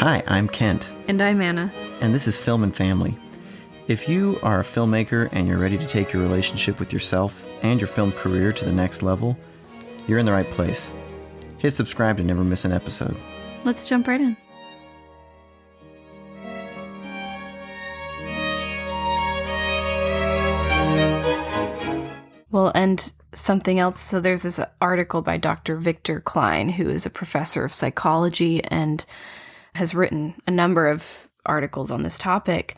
Hi, I'm Kent. And I'm Anna. And this is Film and Family. If you are a filmmaker and you're ready to take your relationship with yourself and your film career to the next level, you're in the right place. Hit subscribe to never miss an episode. Let's jump right in. Well, and something else. So there's this article by Dr. Victor Klein, who is a professor of psychology and has written a number of articles on this topic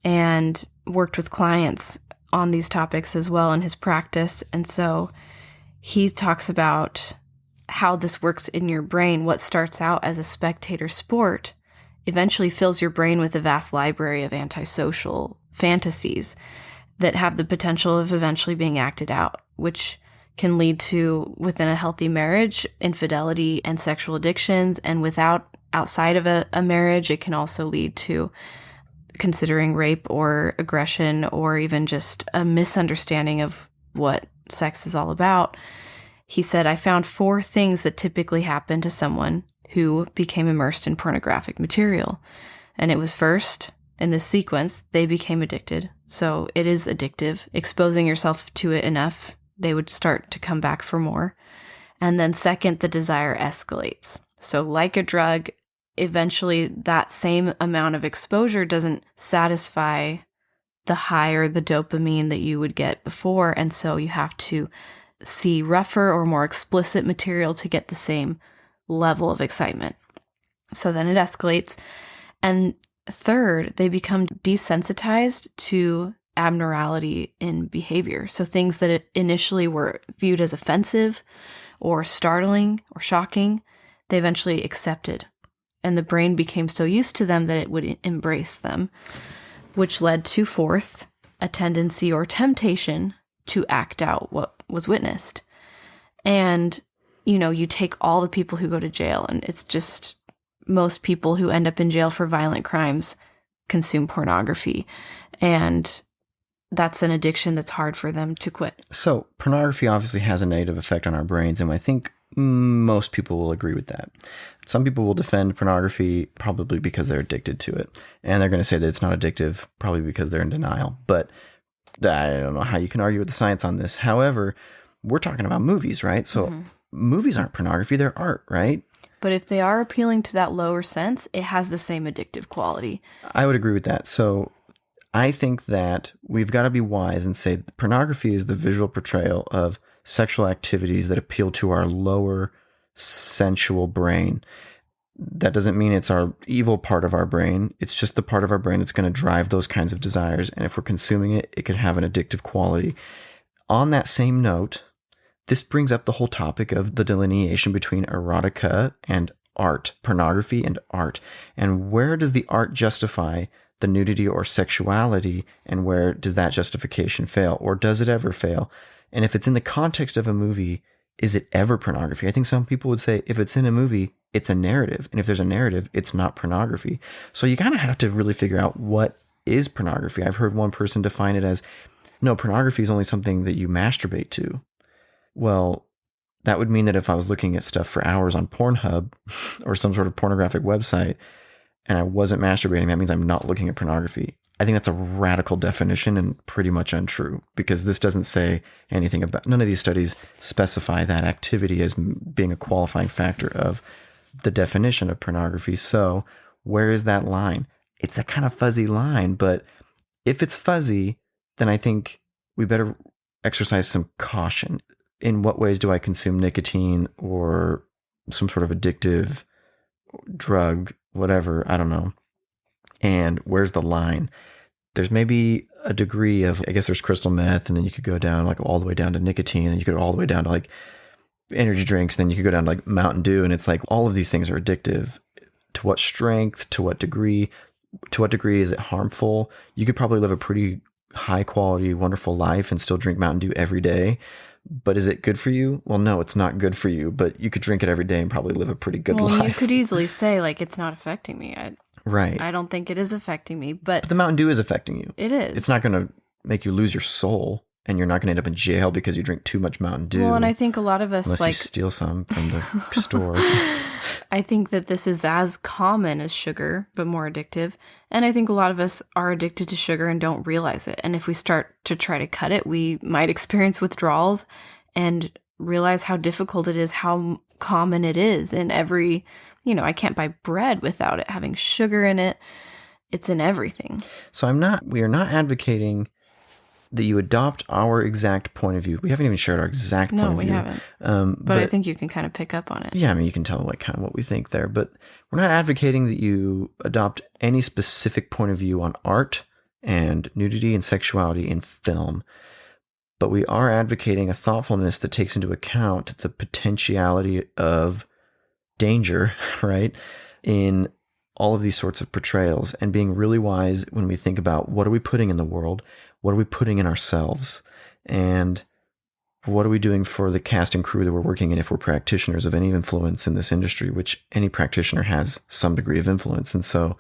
and worked with clients on these topics as well in his practice. And so he talks about how this works in your brain. What starts out as a spectator sport eventually fills your brain with a vast library of antisocial fantasies that have the potential of eventually being acted out, which can lead to, within a healthy marriage, infidelity and sexual addictions. And outside of a marriage, it can also lead to considering rape or aggression or even just a misunderstanding of what sex is all about. He said, I found 4 things that typically happen to someone who became immersed in pornographic material. And it was first, in this sequence, they became addicted. So it is addictive. Exposing yourself to it enough, they would start to come back for more. And then second, the desire escalates. So like a drug, eventually that same amount of exposure doesn't satisfy the high or the dopamine that you would get before. And so you have to see rougher or more explicit material to get the same level of excitement. So then it escalates. And third, they become desensitized to abnormality in behavior. So things that initially were viewed as offensive or startling or shocking, they eventually accepted. And the brain became so used to them that it would embrace them, which led to fourth, a tendency or temptation to act out what was witnessed. And, you take all the people who go to jail, and it's just most people who end up in jail for violent crimes consume pornography. And that's an addiction that's hard for them to quit. So pornography obviously has a negative effect on our brains, and I think most people will agree with that. Some people will defend pornography probably because they're addicted to it, and they're going to say that it's not addictive probably because they're in denial. But I don't know how you can argue with the science on this. However, we're talking about movies, right? So movies aren't pornography, they're art, right? But if they are appealing to that lower sense, it has the same addictive quality. I would agree with that. So I think that we've got to be wise and say that pornography is the visual portrayal of sexual activities that appeal to our lower sensual brain. That doesn't mean it's our evil part of our brain. It's just the part of our brain that's going to drive those kinds of desires. And if we're consuming it, it could have an addictive quality. On that same note, this brings up the whole topic of the delineation between erotica and art, pornography and art. And where does the art justify the nudity or sexuality, and where does that justification fail? Or does it ever fail? And if it's in the context of a movie, is it ever pornography? I think some people would say if it's in a movie, it's a narrative. And if there's a narrative, it's not pornography. So you kind of have to really figure out what is pornography. I've heard one person define it as, no, pornography is only something that you masturbate to. Well, that would mean that if I was looking at stuff for hours on Pornhub or some sort of pornographic website and I wasn't masturbating, that means I'm not looking at pornography. I think that's a radical definition and pretty much untrue, because this doesn't say anything about, none of these studies specify that activity as being a qualifying factor of the definition of pornography. So where is that line? It's a kind of fuzzy line, but if it's fuzzy, then I think we better exercise some caution. In what ways do I consume nicotine or some sort of addictive drug, whatever, I don't know. And where's the line? There's maybe a degree of, I guess there's crystal meth, and then you could go down like all the way down to nicotine, and you could go all the way down to like energy drinks, and then you could go down to like Mountain Dew, and it's like all of these things are addictive. To what strength? To what degree? To what degree is it harmful? You could probably live a pretty high quality, wonderful life and still drink Mountain Dew every day. But is it good for you? Well, no, it's not good for you, but you could drink it every day and probably live a pretty good life. Well, you could easily say, like, it's not affecting me. Right. I don't think it is affecting me, but the Mountain Dew is affecting you. It is. It's not going to make you lose your soul, and you're not going to end up in jail because you drink too much Mountain Dew. Well, and I think a lot of us, unless you steal some from the store. I think that this is as common as sugar, but more addictive. And I think a lot of us are addicted to sugar and don't realize it. And if we start to try to cut it, we might experience withdrawals and realize how difficult it is, how common it is in every, I can't buy bread without it having sugar in it. It's in everything. So we are not advocating that you adopt our exact point of view. We haven't even shared our exact point of view. No, we haven't. But I think you can kind of pick up on it. Yeah, I mean, you can tell like kind of what we think there, but we're not advocating that you adopt any specific point of view on art and nudity and sexuality in film. But we are advocating a thoughtfulness that takes into account the potentiality of danger, right, in all of these sorts of portrayals, and being really wise when we think about what are we putting in the world, what are we putting in ourselves, and what are we doing for the cast and crew that we're working in if we're practitioners of any influence in this industry, which any practitioner has some degree of influence. And so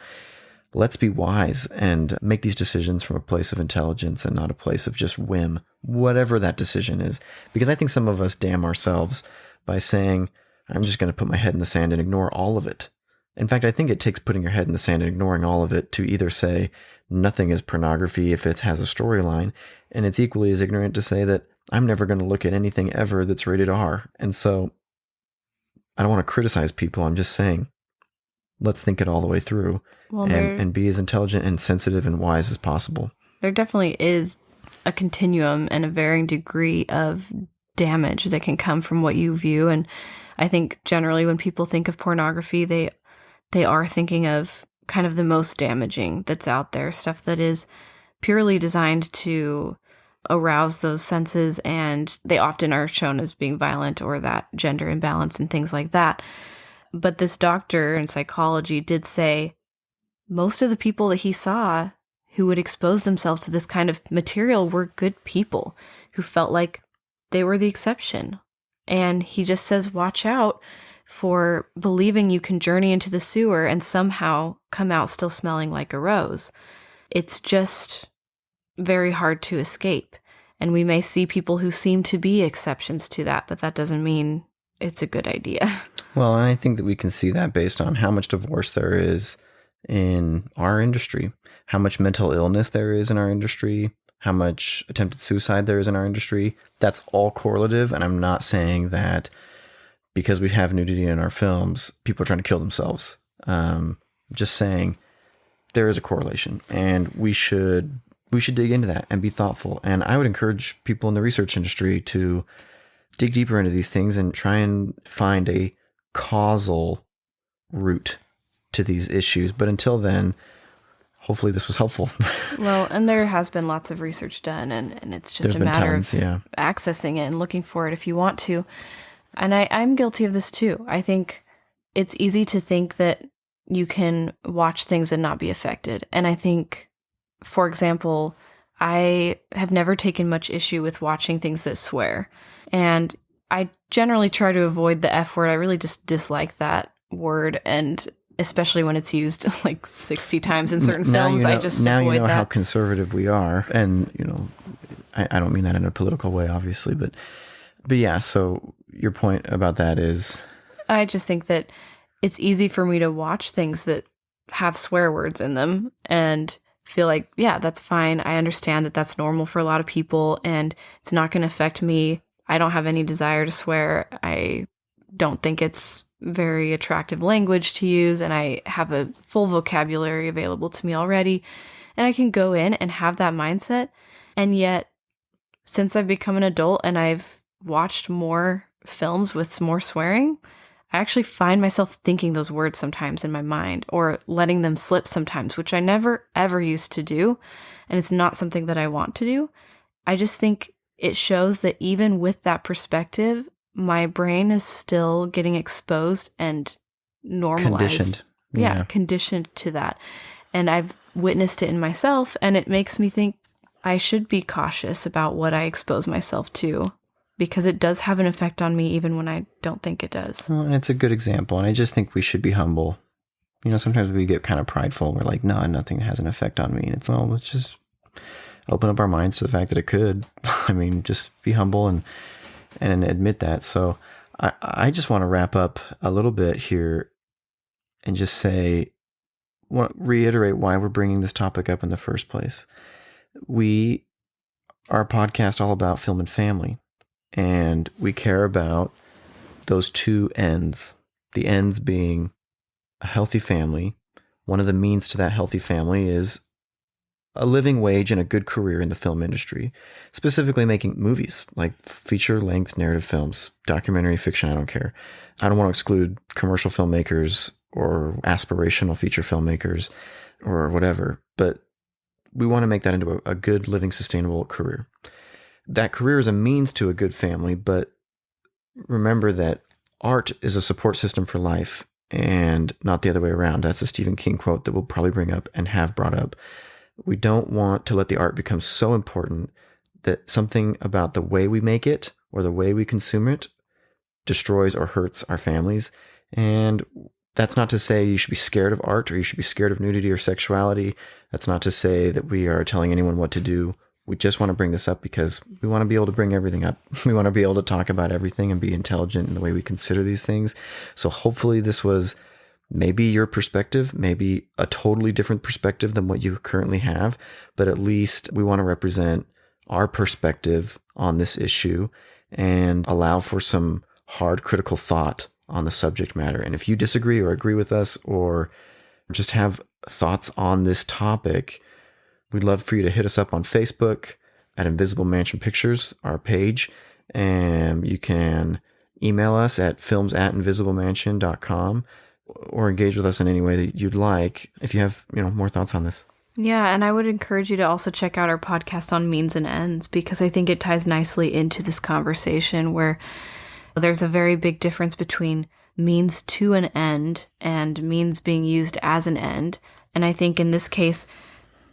let's be wise and make these decisions from a place of intelligence and not a place of just whim, whatever that decision is. Because I think some of us damn ourselves by saying, I'm just going to put my head in the sand and ignore all of it. In fact, I think it takes putting your head in the sand and ignoring all of it to either say nothing is pornography if it has a storyline, and it's equally as ignorant to say that I'm never going to look at anything ever that's rated R. And so I don't want to criticize people. I'm just saying, let's think it all the way through and be as intelligent and sensitive and wise as possible. There definitely is a continuum and a varying degree of damage that can come from what you view. And I think generally when people think of pornography, they are thinking of kind of the most damaging that's out there, stuff that is purely designed to arouse those senses, and they often are shown as being violent or that gender imbalance and things like that. But this doctor in psychology did say most of the people that he saw who would expose themselves to this kind of material were good people who felt like they were the exception. And he just says, watch out for believing you can journey into the sewer and somehow come out still smelling like a rose. It's just very hard to escape. And we may see people who seem to be exceptions to that, but that doesn't mean it's a good idea. Well, and I think that we can see that based on how much divorce there is in our industry, how much mental illness there is in our industry, how much attempted suicide there is in our industry. That's all correlative. And I'm not saying that because we have nudity in our films, people are trying to kill themselves. Just saying there is a correlation, and we should dig into that and be thoughtful. And I would encourage people in the research industry to dig deeper into these things and try and find a causal root to these issues. But until then, hopefully this was helpful. Well, and there has been lots of research done, and it's just a matter of accessing it and looking for it if you want to. And I'm guilty of this too. I think it's easy to think that you can watch things and not be affected. And I think, for example, I have never taken much issue with watching things that swear. And I generally try to avoid the F word. I really just dislike that word. And especially when it's used like 60 times in certain films, I just avoid that. Now you know how conservative we are. And, I don't mean that in a political way, obviously. But yeah, so your point about that is? I just think that it's easy for me to watch things that have swear words in them and feel like, yeah, that's fine. I understand that that's normal for a lot of people and it's not going to affect me. I don't have any desire to swear. I don't think it's very attractive language to use, and I have a full vocabulary available to me already, and I can go in and have that mindset. And yet, since I've become an adult and I've watched more films with more swearing, I actually find myself thinking those words sometimes in my mind or letting them slip sometimes, which I never ever used to do. And it's not something that I want to do. I just think it shows that even with that perspective, my brain is still getting exposed and normalized. Conditioned. Yeah, conditioned to that. And I've witnessed it in myself, and it makes me think I should be cautious about what I expose myself to, because it does have an effect on me even when I don't think it does. Well, and it's a good example. And I just think we should be humble. Sometimes we get kind of prideful. We're like, no, nothing has an effect on me. And it's, let's just open up our minds to the fact that it could. I mean, just be humble and admit that. So I just want to wrap up a little bit here and just reiterate why we're bringing this topic up in the first place. We are a podcast all about film and family, and we care about those two ends. The ends being a healthy family. One of the means to that healthy family is a living wage and a good career in the film industry, specifically making movies like feature-length narrative films, documentary, fiction, I don't care. I don't want to exclude commercial filmmakers or aspirational feature filmmakers or whatever, but we want to make that into a good, living, sustainable career. That career is a means to a good family, but remember that art is a support system for life and not the other way around. That's a Stephen King quote that we'll probably bring up and have brought up. We don't want to let the art become so important that something about the way we make it or the way we consume it destroys or hurts our families. And that's not to say you should be scared of art or you should be scared of nudity or sexuality. That's not to say that we are telling anyone what to do. We just want to bring this up because we want to be able to bring everything up. We want to be able to talk about everything and be intelligent in the way we consider these things. So hopefully this was maybe your perspective, maybe a totally different perspective than what you currently have, but at least we want to represent our perspective on this issue and allow for some hard critical thought on the subject matter. And if you disagree or agree with us or just have thoughts on this topic, we'd love for you to hit us up on Facebook at Invisible Mansion Pictures, our page, and you can email us at films@invisiblemansion.com or engage with us in any way that you'd like if you have, more thoughts on this. Yeah, and I would encourage you to also check out our podcast on means and ends, because I think it ties nicely into this conversation where there's a very big difference between means to an end and means being used as an end. And I think in this case,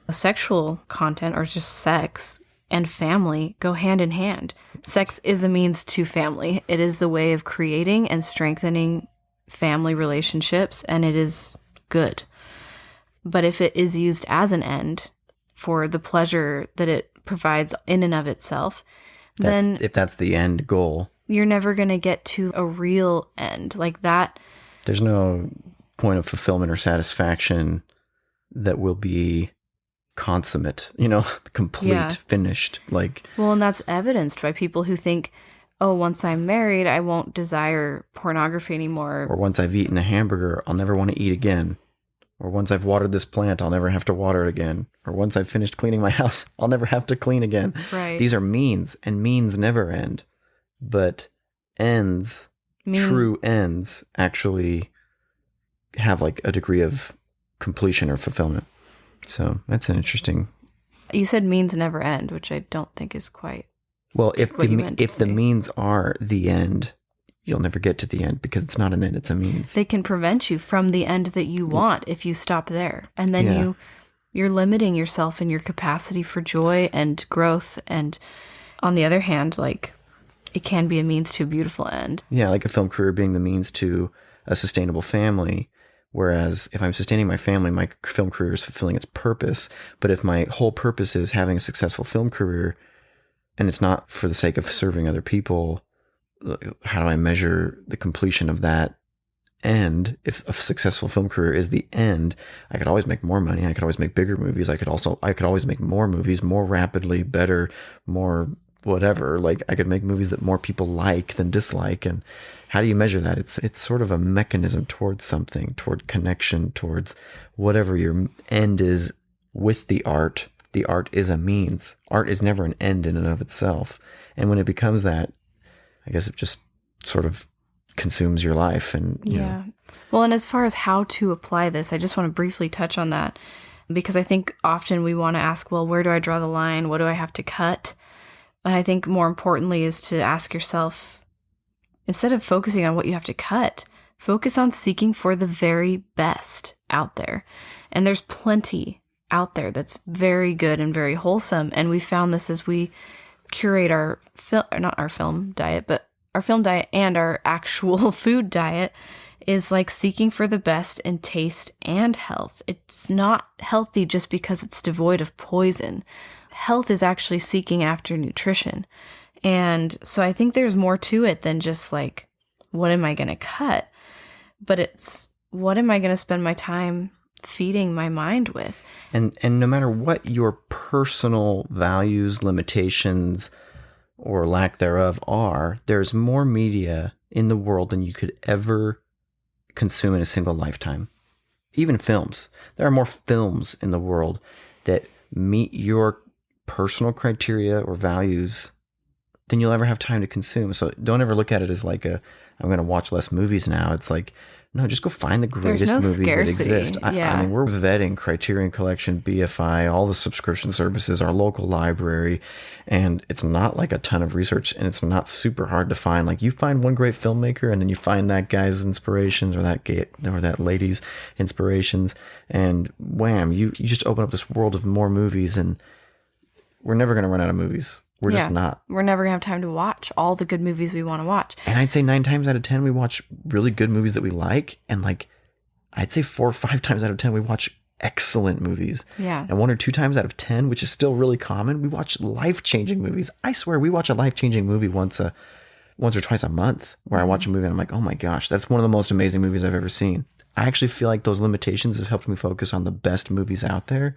sexual content or just sex and family go hand in hand. Sex is a means to family. It is the way of creating and strengthening family relationships, and it is good. But if it is used as an end for the pleasure that it provides in and of itself, then if that's the end goal, you're never going to get to a real end like that. There's no point of fulfillment or satisfaction that will be consummate, complete, finished. Well, and that's evidenced by people who think, oh, once I'm married, I won't desire pornography anymore. Or once I've eaten a hamburger, I'll never want to eat again. Or once I've watered this plant, I'll never have to water it again. Or once I've finished cleaning my house, I'll never have to clean again. Right. These are means, and means never end. But ends, true ends, actually have a degree of completion or fulfillment. So that's an interesting. You said means never end, which I don't think is quite. Well, if the means are the end, you'll never get to the end because it's not an end, it's a means. They can prevent you from the end that you want if you stop there. And then you're limiting yourself in your capacity for joy and growth. And on the other hand, it can be a means to a beautiful end. Yeah, like a film career being the means to a sustainable family. Whereas if I'm sustaining my family, my film career is fulfilling its purpose. But if my whole purpose is having a successful film career, and it's not for the sake of serving other people, how do I measure the completion of that end? If a successful film career is the end, I could always make more money. I could always make bigger movies. I could always make more movies more rapidly, better, more whatever. I could make movies that more people like than dislike. And how do you measure that? It's sort of a mechanism towards something, toward connection, towards whatever your end is with the art. The art is a means. Art is never an end in and of itself. And when it becomes that, I guess it just sort of consumes your life. And you know. Well, and as far as how to apply this, I just want to briefly touch on that, because I think often we want to ask, well, where do I draw the line? What do I have to cut? And I think more importantly is to ask yourself, instead of focusing on what you have to cut, focus on seeking for the very best out there. And there's plenty out there that's very good and very wholesome. And we found this as we curate our not our film diet, but our film diet and our actual food diet is seeking for the best in taste and health. It's not healthy just because it's devoid of poison. Health is actually seeking after nutrition. And so I think there's more to it than just what am I going to cut? But it's what am I going to spend my time feeding my mind with? And no matter what your personal values, limitations, or lack thereof are, there's more media in the world than you could ever consume in a single lifetime. Even films. There are more films in the world that meet your personal criteria or values than you'll ever have time to consume. So don't ever look at it as like I'm going to watch less movies now. It's like, no, just go find the greatest movies scarcity. that exist. I mean, we're vetting Criterion Collection, BFI, all the subscription services, our local library, and it's not like a ton of research, and it's not super hard to find. Like, you find one great filmmaker, and then you find that guy's inspirations or that lady's inspirations, and wham, you just open up this world of more movies, and we're never going to run out of movies. We're just not. We're never going to have time to watch all the good movies we want to watch. And I'd say 9 times out of 10, we watch really good movies that we like. And like, I'd say 4 or 5 times out of 10, we watch excellent movies. Yeah. And 1 or 2 times out of 10, which is still really common, we watch life-changing movies. I swear we watch a life-changing movie once or twice a month, where I watch a movie and I'm like, oh my gosh, that's one of the most amazing movies I've ever seen. I actually feel like those limitations have helped me focus on the best movies out there,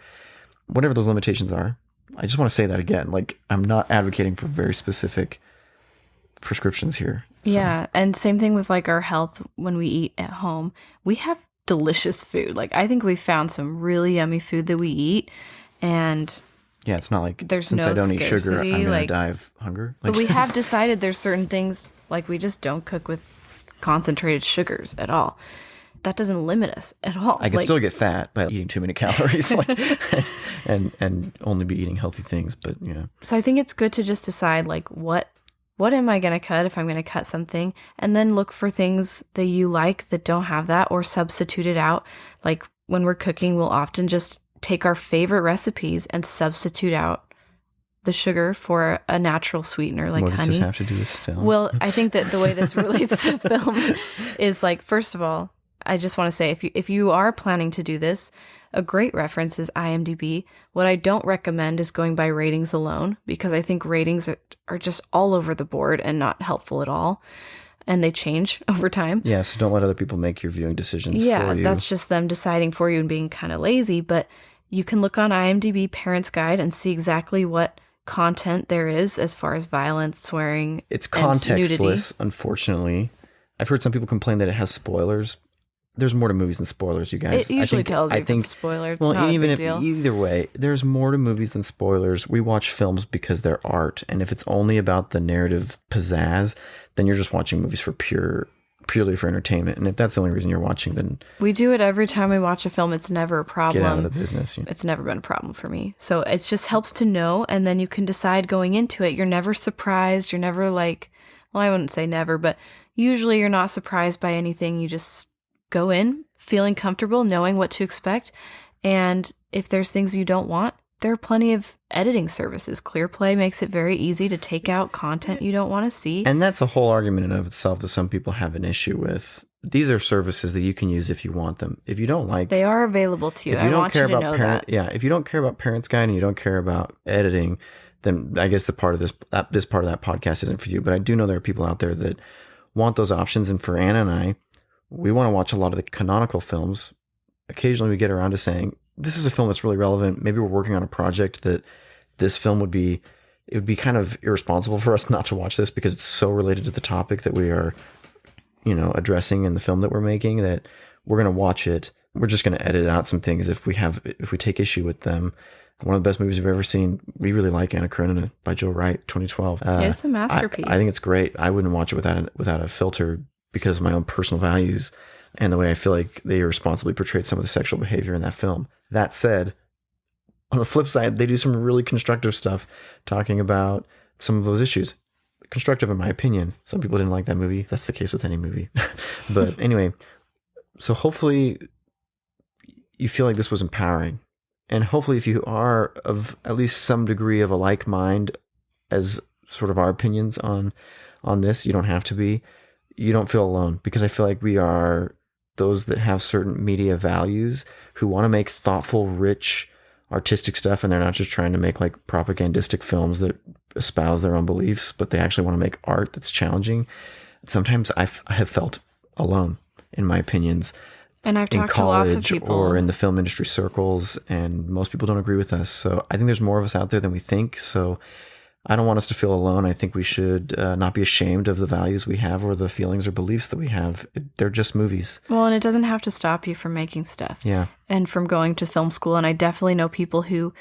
whatever those limitations are. I just want to say that again. Like, I'm not advocating for very specific prescriptions here. So. Yeah. And same thing with like our health when we eat at home. We have delicious food. Like, I think we found some really yummy food that we eat. And yeah, it's not like there's since no I don't eat sugar, scarcity, I'm going to die of hunger. Like, but we have decided there's certain things, like we just don't cook with concentrated sugars at all. That doesn't limit us at all. I can still get fat by eating too many calories, and only be eating healthy things. But yeah. So I think it's good to just decide like what am I going to cut if I'm going to cut something, and then look for things that you like that don't have that, or substitute it out. Like when we're cooking, we'll often just take our favorite recipes and substitute out the sugar for a natural sweetener like honey. What does this have to do with film? Well, I think that the way this relates to film is like, first of all, I just want to say, if you are planning to do this, a great reference is IMDb. What I don't recommend is going by ratings alone, because I think ratings are just all over the board and not helpful at all. And they change over time. Yeah, so don't let other people make your viewing decisions for you. Yeah, that's just them deciding for you and being kind of lazy. But you can look on IMDb Parents Guide and see exactly what content there is as far as violence, swearing, it's and nudity. contextless, unfortunately. I've heard some people complain that it has spoilers. There's more to movies than spoilers, you guys. It usually tells you if it's a spoiler. It's not a big deal. Either way, there's more to movies than spoilers. We watch films because they're art, and if it's only about the narrative pizzazz, then you're just watching movies purely for entertainment. And if that's the only reason you're watching, then we do it every time we watch a film. It's never a problem. Get out of the business. Yeah. It's never been a problem for me. So it just helps to know, and then you can decide going into it. You're never surprised. You're never like, well, I wouldn't say never, but usually you're not surprised by anything. You just go in feeling comfortable, knowing what to expect. And if there's things you don't want, there are plenty of editing services. ClearPlay makes it very easy to take out content you don't want to see. And that's a whole argument in and of itself that some people have an issue with. These are services that you can use if you want them. If you don't like, they are available to you. I want you to know that. Yeah, if you don't care about Parents Guide and you don't care about editing, then I guess this part of that podcast isn't for you. But I do know there are people out there that want those options. And for Anna and I, we want to watch a lot of the canonical films. Occasionally we get around to saying, this is a film that's really relevant. Maybe we're working on a project that this film would be kind of irresponsible for us not to watch this because it's so related to the topic that we are, addressing in the film that we're making, that we're going to watch it. We're just going to edit out some things if we take issue with them. One of the best movies I've ever seen. We really like Anna Karenina by Joe Wright, 2012. It's a masterpiece. I think it's great. I wouldn't watch it without a filter because of my own personal values and the way I feel like they irresponsibly portrayed some of the sexual behavior in that film. That said, on the flip side, they do some really constructive stuff talking about some of those issues. Constructive in my opinion. Some people didn't like that movie. That's the case with any movie. But anyway, so hopefully you feel like this was empowering. And hopefully if you are of at least some degree of a like mind as sort of our opinions on this, you don't have to be. You don't feel alone, because I feel like we are those that have certain media values who want to make thoughtful, rich, artistic stuff, and they're not just trying to make like propagandistic films that espouse their own beliefs, but they actually want to make art that's challenging. sometimes I have felt alone in my opinions And I've in talked to lots of college people. or in the film industry circles, and most people don't agree with us. So I think there's more of us out there than we think. So I don't want us to feel alone. I think we should not be ashamed of the values we have or the feelings or beliefs that we have. They're just movies. Well, and it doesn't have to stop you from making stuff. Yeah. And from going to film school. And I definitely know people who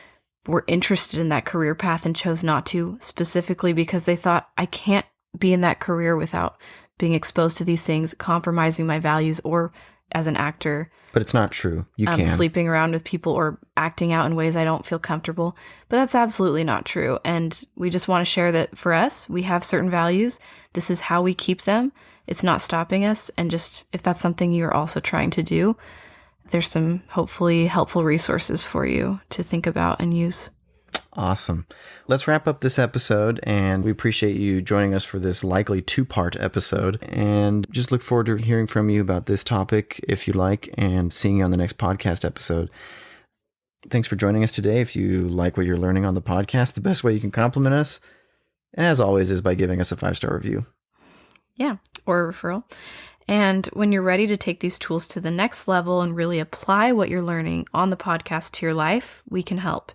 were interested in that career path and chose not to, specifically because they thought, I can't be in that career without being exposed to these things, compromising my values, or as an actor, But it's not true. You can. sleeping around with people or acting out in ways I don't feel comfortable. But that's absolutely not true. And we just want to share that for us, we have certain values. This is how we keep them. It's not stopping us. And just if that's something you're also trying to do, there's some hopefully helpful resources for you to think about and use. Awesome. Let's wrap up this episode, and we appreciate you joining us for this likely 2-part episode, and just look forward to hearing from you about this topic if you like, and seeing you on the next podcast episode. Thanks for joining us today. If you like what you're learning on the podcast, the best way you can compliment us, as always, is by giving us a 5-star review. Yeah, or a referral. And when you're ready to take these tools to the next level and really apply what you're learning on the podcast to your life, we can help.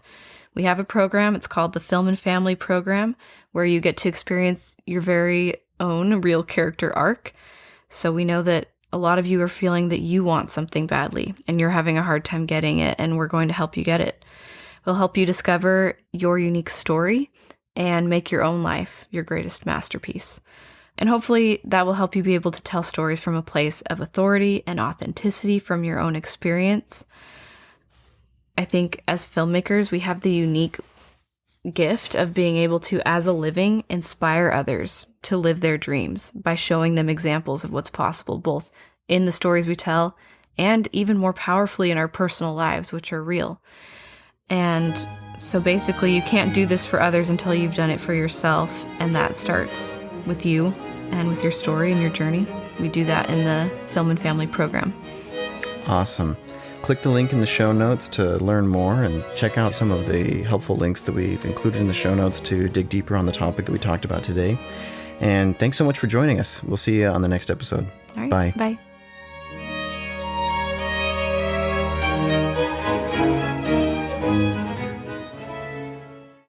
We have a program. It's called the Film and Family Program, where you get to experience your very own real character arc. So we know that a lot of you are feeling that you want something badly and you're having a hard time getting it, and we're going to help you get it. We'll help you discover your unique story and make your own life your greatest masterpiece. And hopefully that will help you be able to tell stories from a place of authority and authenticity from your own experience. I think as filmmakers, we have the unique gift of being able to, as a living, inspire others to live their dreams by showing them examples of what's possible, both in the stories we tell and even more powerfully in our personal lives, which are real. And so basically, you can't do this for others until you've done it for yourself. And that starts with you and with your story and your journey. We do that in the Film and Family Program. Awesome. Click the link in the show notes to learn more, and check out some of the helpful links that we've included in the show notes to dig deeper on the topic that we talked about today. And thanks so much for joining us. We'll see you on the next episode. All right. Bye. Bye.